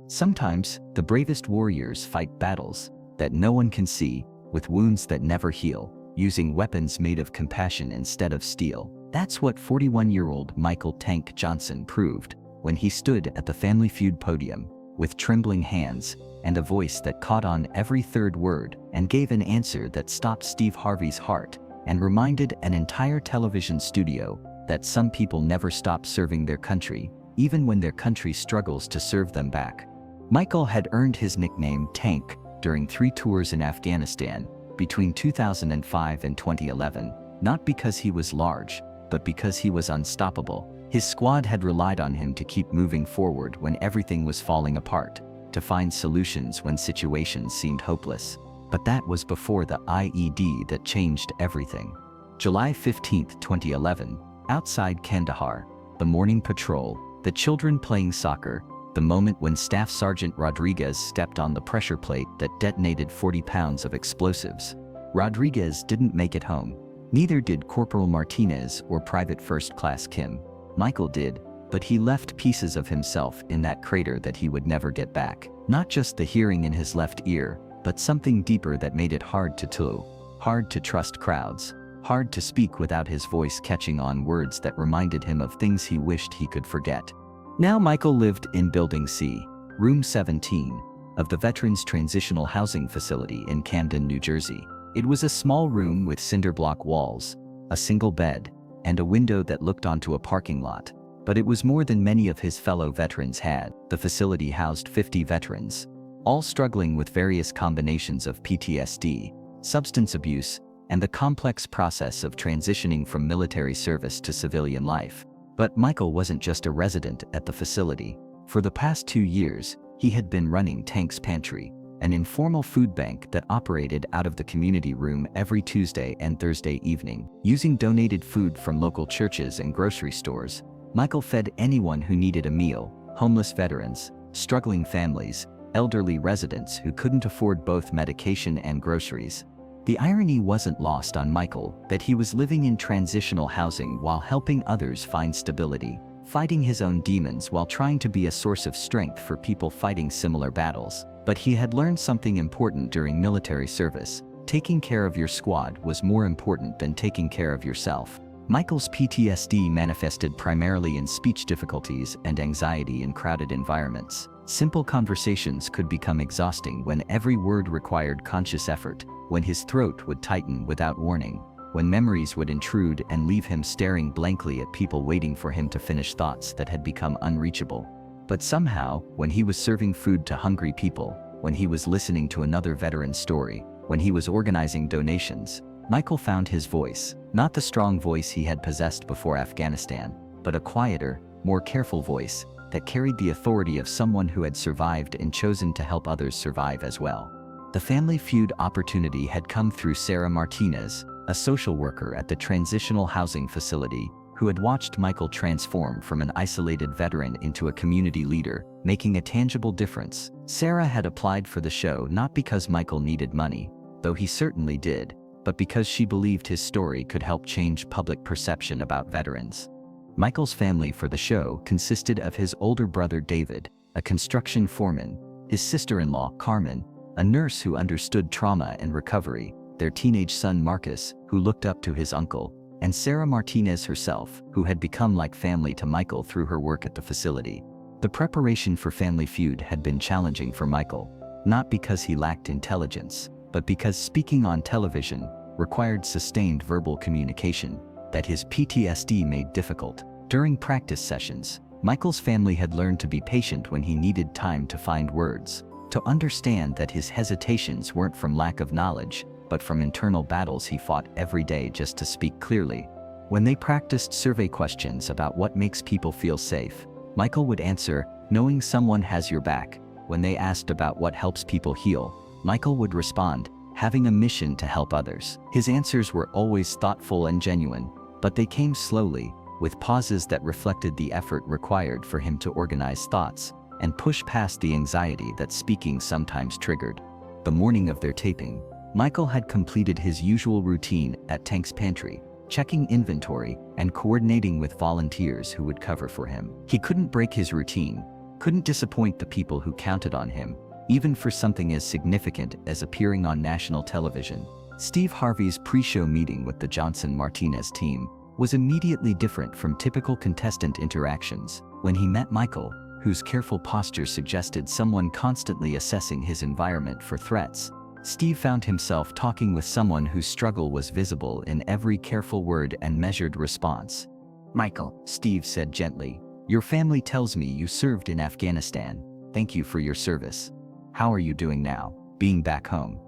Sometimes, the bravest warriors fight battles that no one can see, with wounds that never heal, using weapons made of compassion instead of steel. That's what 41-year-old Michael "Tank" Johnson proved when he stood at the Family Feud podium, with trembling hands and a voice that caught on every third word, and gave an answer that stopped Steve Harvey's heart and reminded an entire television studio that some people never stop serving their country, even when their country struggles to serve them back. Michael had earned his nickname Tank during 3 tours in Afghanistan between 2005 and 2011, not because he was large, but because he was unstoppable. His squad had relied on him to keep moving forward when everything was falling apart, to find solutions when situations seemed hopeless. But that was before the IED that changed everything. July 15, 2011, outside Kandahar, the morning patrol, the children playing soccer, the moment when Staff Sergeant Rodriguez stepped on the pressure plate that detonated 40 pounds of explosives. Rodriguez didn't make it home. Neither did Corporal Martinez or Private First Class Kim. Michael did, but he left pieces of himself in that crater that he would never get back. Not just the hearing in his left ear, but something deeper that made it hard to trust crowds, hard to speak without his voice catching on words that reminded him of things he wished he could forget. Now Michael lived in Building C, Room 17, of the Veterans Transitional Housing Facility in Camden, New Jersey. It was a small room with cinder block walls, a single bed, and a window that looked onto a parking lot. But it was more than many of his fellow veterans had. The facility housed 50 veterans, all struggling with various combinations of PTSD, substance abuse, and the complex process of transitioning from military service to civilian life. But Michael wasn't just a resident at the facility. For the past 2 years, he had been running Tank's Pantry, an informal food bank that operated out of the community room every Tuesday and Thursday evening. Using donated food from local churches and grocery stores, Michael fed anyone who needed a meal: homeless veterans, struggling families, elderly residents who couldn't afford both medication and groceries. The irony wasn't lost on Michael that he was living in transitional housing while helping others find stability, fighting his own demons while trying to be a source of strength for people fighting similar battles. But he had learned something important during military service: taking care of your squad was more important than taking care of yourself. Michael's PTSD manifested primarily in speech difficulties and anxiety in crowded environments. Simple conversations could become exhausting when every word required conscious effort, when his throat would tighten without warning, when memories would intrude and leave him staring blankly at people waiting for him to finish thoughts that had become unreachable. But somehow, when he was serving food to hungry people, when he was listening to another veteran's story, when he was organizing donations, Michael found his voice. Not the strong voice he had possessed before Afghanistan, but a quieter, more careful voice that carried the authority of someone who had survived and chosen to help others survive as well. The Family Feud opportunity had come through Sarah Martinez, a social worker at the Transitional Housing Facility, who had watched Michael transform from an isolated veteran into a community leader, making a tangible difference. Sarah had applied for the show not because Michael needed money, though he certainly did, but because she believed his story could help change public perception about veterans. Michael's family for the show consisted of his older brother David, a construction foreman, his sister-in-law Carmen, a nurse who understood trauma and recovery, their teenage son Marcus, who looked up to his uncle, and Sarah Martinez herself, who had become like family to Michael through her work at the facility. The preparation for Family Feud had been challenging for Michael, not because he lacked intelligence, but because speaking on television required sustained verbal communication that his PTSD made difficult. During practice sessions, Michael's family had learned to be patient when he needed time to find words, to understand that his hesitations weren't from lack of knowledge, but from internal battles he fought every day just to speak clearly. When they practiced survey questions about what makes people feel safe, Michael would answer, "Knowing someone has your back." When they asked about what helps people heal, Michael would respond, "Having a mission to help others." His answers were always thoughtful and genuine, but they came slowly, with pauses that reflected the effort required for him to organize thoughts and push past the anxiety that speaking sometimes triggered. The morning of their taping, Michael had completed his usual routine at Tank's Pantry, checking inventory and coordinating with volunteers who would cover for him. He couldn't break his routine, couldn't disappoint the people who counted on him, even for something as significant as appearing on national television. Steve Harvey's pre-show meeting with the Johnson Martinez team was immediately different from typical contestant interactions. When he met Michael, whose careful posture suggested someone constantly assessing his environment for threats, Steve found himself talking with someone whose struggle was visible in every careful word and measured response. "Michael," Steve said gently, "your family tells me you served in Afghanistan. Thank you for your service. How are you doing now, being back home?"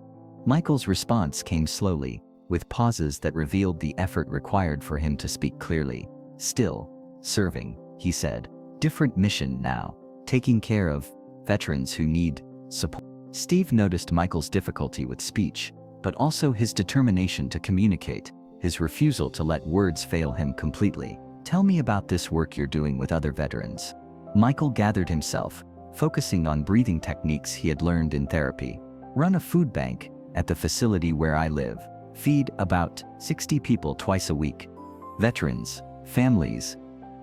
Michael's response came slowly, with pauses that revealed the effort required for him to speak clearly. "Still serving," he said. "Different mission now, taking care of veterans who need support." Steve noticed Michael's difficulty with speech, but also his determination to communicate, his refusal to let words fail him completely. "Tell me about this work you're doing with other veterans." Michael gathered himself, focusing on breathing techniques he had learned in therapy. "Run a food bank at the facility where I live. Feed about 60 people twice a week. Veterans, families,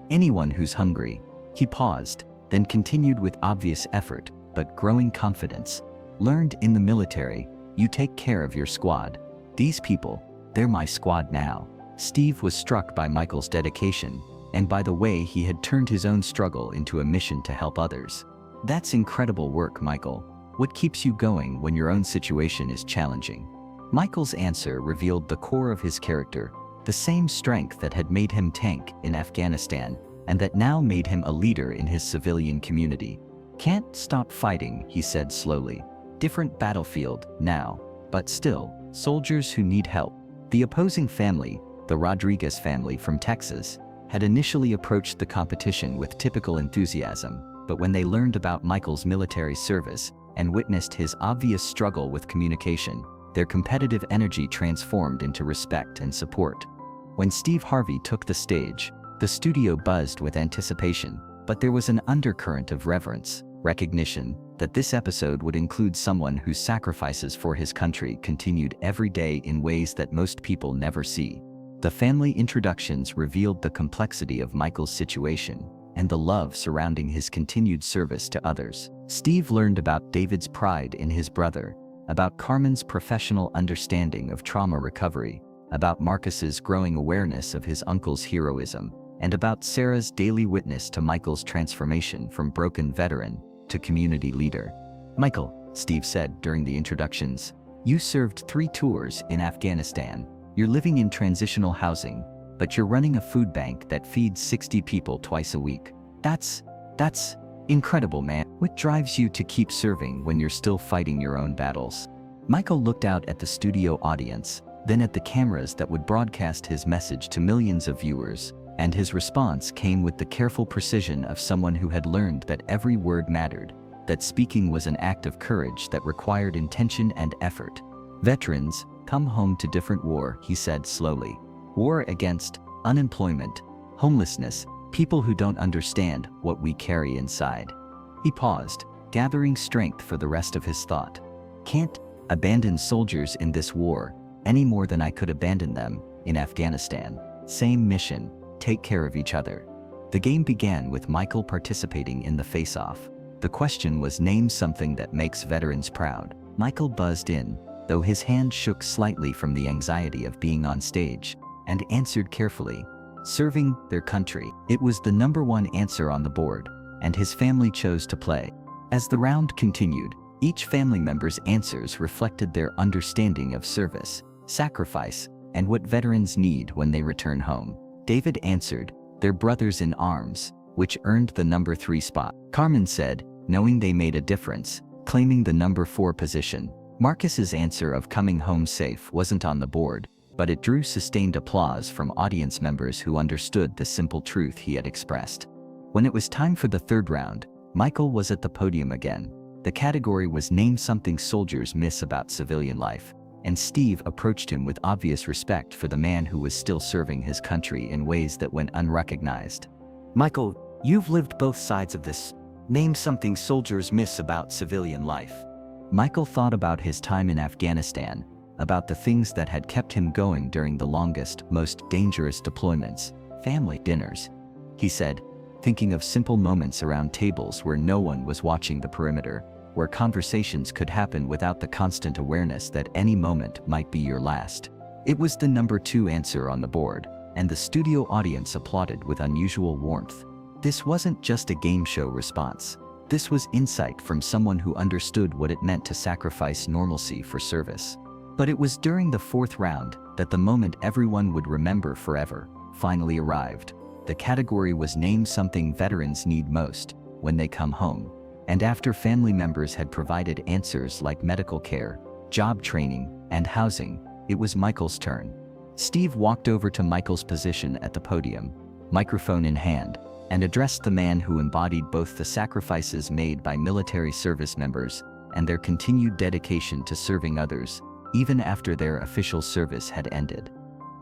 anyone who's hungry." He paused, then continued with obvious effort, but growing confidence. "Learned in the military, you take care of your squad. These people, they're my squad now." Steve was struck by Michael's dedication, and by the way he had turned his own struggle into a mission to help others. "That's incredible work, Michael. What keeps you going when your own situation is challenging?" Michael's answer revealed the core of his character, the same strength that had made him tank in Afghanistan, and that now made him a leader in his civilian community. "Can't stop fighting," he said slowly. "Different battlefield now, but still, soldiers who need help." The opposing family, the Rodriguez family from Texas, had initially approached the competition with typical enthusiasm, but when they learned about Michael's military service and witnessed his obvious struggle with communication, their competitive energy transformed into respect and support. When Steve Harvey took the stage, the studio buzzed with anticipation, but there was an undercurrent of reverence, recognition that this episode would include someone whose sacrifices for his country continued every day in ways that most people never see. The family introductions revealed the complexity of Michael's situation and the love surrounding his continued service to others. Steve learned about David's pride in his brother, about Carmen's professional understanding of trauma recovery, about Marcus's growing awareness of his uncle's heroism, and about Sarah's daily witness to Michael's transformation from broken veteran to community leader. "Michael," Steve said during the introductions, "you served 3 tours in Afghanistan. You're living in transitional housing, but you're running a food bank that feeds 60 people twice a week. That's incredible, man. What drives you to keep serving when you're still fighting your own battles?" Michael looked out at the studio audience, then at the cameras that would broadcast his message to millions of viewers, and his response came with the careful precision of someone who had learned that every word mattered, that speaking was an act of courage that required intention and effort. "Veterans come home to different war," he said slowly. "War against unemployment, homelessness, people who don't understand what we carry inside." He paused, gathering strength for the rest of his thought. "Can't abandon soldiers in this war any more than I could abandon them in Afghanistan. Same mission, take care of each other." The game began with Michael participating in the face-off. The question was, name something that makes veterans proud. Michael buzzed in, though his hand shook slightly from the anxiety of being on stage, and answered carefully, "Serving their country." It was the #1 answer on the board, and his family chose to play. As the round continued, each family member's answers reflected their understanding of service, sacrifice, and what veterans need when they return home. David answered, "Their brothers in arms," which earned the #3 spot. Carmen said, "Knowing they made a difference," claiming the #4 position. Marcus's answer of coming home safe wasn't on the board, but it drew sustained applause from audience members who understood the simple truth he had expressed. When it was time for the third round, Michael was at the podium again. The category was Name Something Soldiers Miss About Civilian Life, and Steve approached him with obvious respect for the man who was still serving his country in ways that went unrecognized. "Michael, you've lived both sides of this. Name something soldiers miss about civilian life." Michael thought about his time in Afghanistan, about the things that had kept him going during the longest, most dangerous deployments, family dinners. He said, thinking of simple moments around tables where no one was watching the perimeter, where conversations could happen without the constant awareness that any moment might be your last. It was the number 2 answer on the board, and the studio audience applauded with unusual warmth. This wasn't just a game show response. This was insight from someone who understood what it meant to sacrifice normalcy for service. But it was during the 4th round that the moment everyone would remember forever finally arrived. The category was Name Something Veterans Need Most When They Come Home. And after family members had provided answers like medical care, job training, and housing, it was Michael's turn. Steve walked over to Michael's position at the podium, microphone in hand, and addressed the man who embodied both the sacrifices made by military service members and their continued dedication to serving others, even after their official service had ended.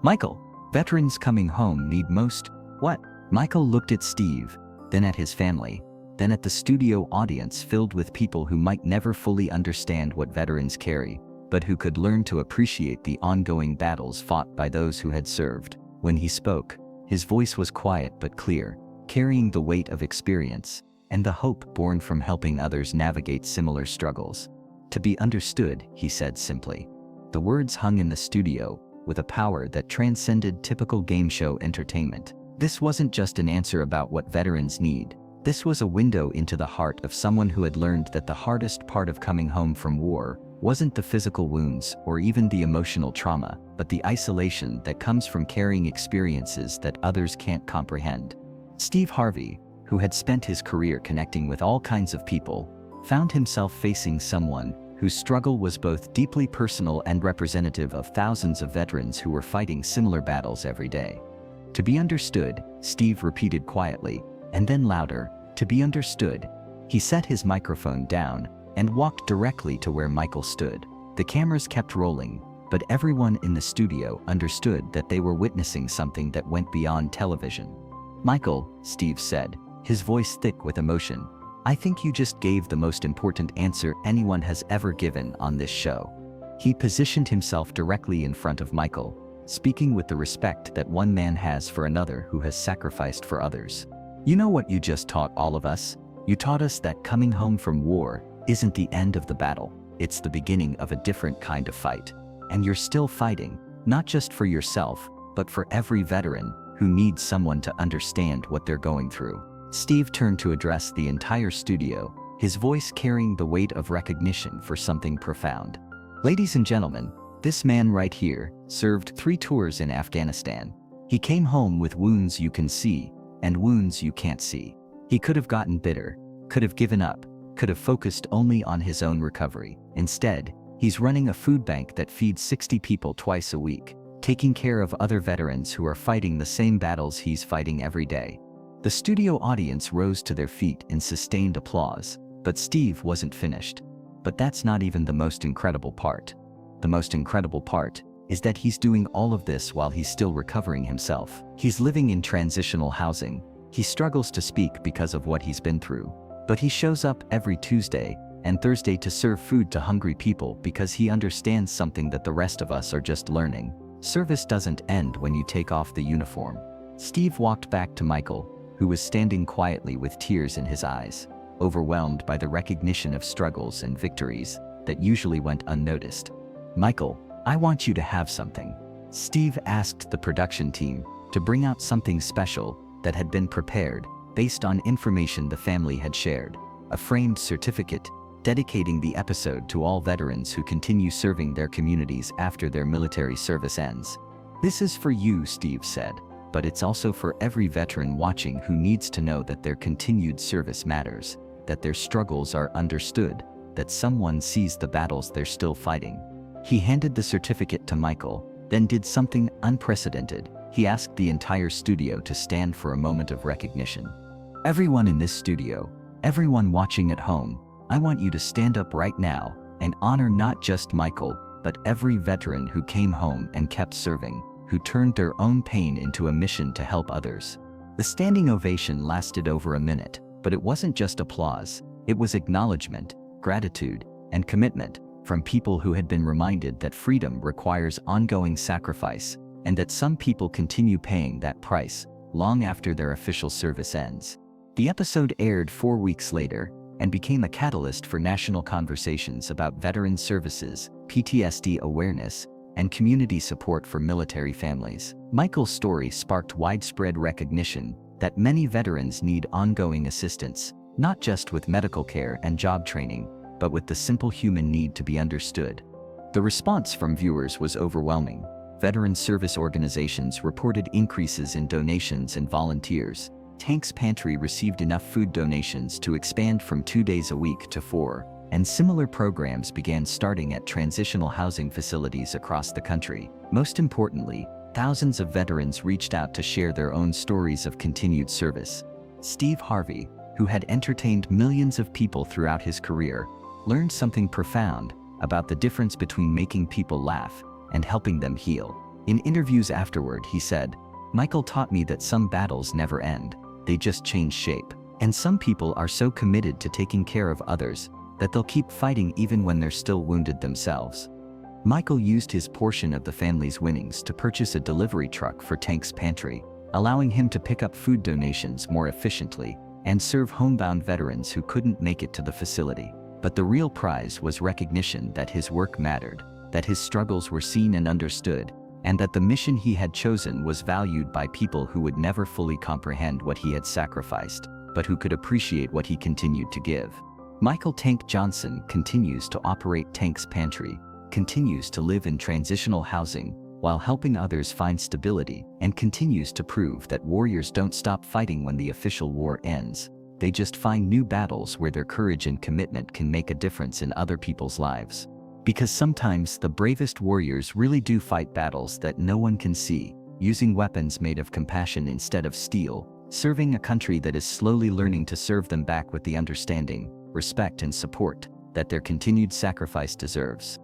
Michael, veterans coming home need most what? Michael looked at Steve, then at his family, then at the studio audience filled with people who might never fully understand what veterans carry, but who could learn to appreciate the ongoing battles fought by those who had served. When he spoke, his voice was quiet but clear, carrying the weight of experience and the hope born from helping others navigate similar struggles. To be understood, he said simply. The words hung in the studio with a power that transcended typical game show entertainment. This wasn't just an answer about what veterans need. This was a window into the heart of someone who had learned that the hardest part of coming home from war wasn't the physical wounds or even the emotional trauma, but the isolation that comes from carrying experiences that others can't comprehend. Steve Harvey, who had spent his career connecting with all kinds of people, found himself facing someone whose struggle was both deeply personal and representative of thousands of veterans who were fighting similar battles every day. To be understood, Steve repeated quietly, and then louder, to be understood. He set his microphone down and walked directly to where Michael stood. The cameras kept rolling, but everyone in the studio understood that they were witnessing something that went beyond television. Michael, Steve said, his voice thick with emotion, I think you just gave the most important answer anyone has ever given on this show. He positioned himself directly in front of Michael, speaking with the respect that one man has for another who has sacrificed for others. You know what you just taught all of us? You taught us that coming home from war isn't the end of the battle. It's the beginning of a different kind of fight. And you're still fighting, not just for yourself, but for every veteran who needs someone to understand what they're going through. Steve turned to address the entire studio, his voice carrying the weight of recognition for something profound. Ladies and gentlemen, this man right here served 3 tours in Afghanistan. He came home with wounds you can see and wounds you can't see. He could have gotten bitter, could have given up, could have focused only on his own recovery. Instead, he's running a food bank that feeds 60 people twice a week, taking care of other veterans who are fighting the same battles he's fighting every day. The studio audience rose to their feet in sustained applause, but Steve wasn't finished. But that's not even the most incredible part. The most incredible part is that he's doing all of this while he's still recovering himself. He's living in transitional housing. He struggles to speak because of what he's been through. But he shows up every Tuesday and Thursday to serve food to hungry people because he understands something that the rest of us are just learning. Service doesn't end when you take off the uniform. Steve walked back to Michael, who was standing quietly with tears in his eyes, overwhelmed by the recognition of struggles and victories that usually went unnoticed. Michael, I want you to have something. Steve asked the production team to bring out something special that had been prepared based on information the family had shared, a framed certificate dedicating the episode to all veterans who continue serving their communities after their military service ends. This is for you, Steve said, but it's also for every veteran watching who needs to know that their continued service matters, that their struggles are understood, that someone sees the battles they're still fighting. He handed the certificate to Michael, then did something unprecedented. He asked the entire studio to stand for a moment of recognition. Everyone in this studio, everyone watching at home, I want you to stand up right now and honor not just Michael, but every veteran who came home and kept serving, who turned their own pain into a mission to help others. The standing ovation lasted over a minute, but it wasn't just applause. It was acknowledgement, gratitude, and commitment from people who had been reminded that freedom requires ongoing sacrifice and that some people continue paying that price long after their official service ends. The episode aired 4 weeks later and became a catalyst for national conversations about veteran services, PTSD awareness, and community support for military families. Michael's story sparked widespread recognition that many veterans need ongoing assistance, not just with medical care and job training, but with the simple human need to be understood. The response from viewers was overwhelming. Veteran service organizations reported increases in donations and volunteers. Tank's Pantry received enough food donations to expand from 2 days a week to 4, and similar programs began starting at transitional housing facilities across the country. Most importantly, thousands of veterans reached out to share their own stories of continued service. Steve Harvey, who had entertained millions of people throughout his career, learned something profound about the difference between making people laugh and helping them heal. In interviews afterward, he said, "Michael taught me that some battles never end, they just change shape. And some people are so committed to taking care of others that they'll keep fighting even when they're still wounded themselves." Michael used his portion of the family's winnings to purchase a delivery truck for Tank's Pantry, allowing him to pick up food donations more efficiently and serve homebound veterans who couldn't make it to the facility. But the real prize was recognition that his work mattered, that his struggles were seen and understood, and that the mission he had chosen was valued by people who would never fully comprehend what he had sacrificed, but who could appreciate what he continued to give. Michael "Tank" Johnson continues to operate Tank's Pantry, continues to live in transitional housing while helping others find stability, and continues to prove that warriors don't stop fighting when the official war ends. They just find new battles where their courage and commitment can make a difference in other people's lives. Because sometimes the bravest warriors really do fight battles that no one can see, using weapons made of compassion instead of steel, serving a country that is slowly learning to serve them back with the understanding, respect, and support that their continued sacrifice deserves.